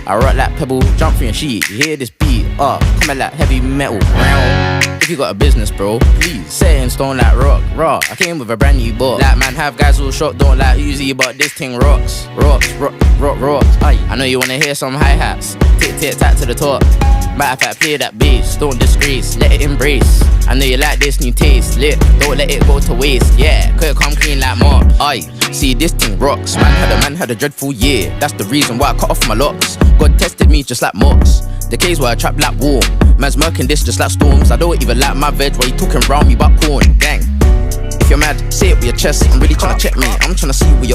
I rock like pebble, jump through your sheet. You hear this beat, coming like heavy metal. If you got a business, bro, please set it in stone like rock. I came with a brand new box. Like man, have guys all shocked, don't like Uzi, but this thing rocks. Rocks. Aye, I know you wanna hear some hi-hats. Tick tack to the top. Matter of fact, play that bass, don't disgrace, let it embrace. I know you like this new taste, lit, don't let it go to waste. Yeah, could it come clean like Mark. Aye, see this thing rocks. Man had a dreadful year. That's the reason why I cut off my locks. God tested me just like mocks. The caves where I trap like war. Man's murking this just like storms. I don't even like my veg while you talking round me about corn. Gang, if you're mad, say it with your chest. I'm really tryna check me. I'm tryna see where you're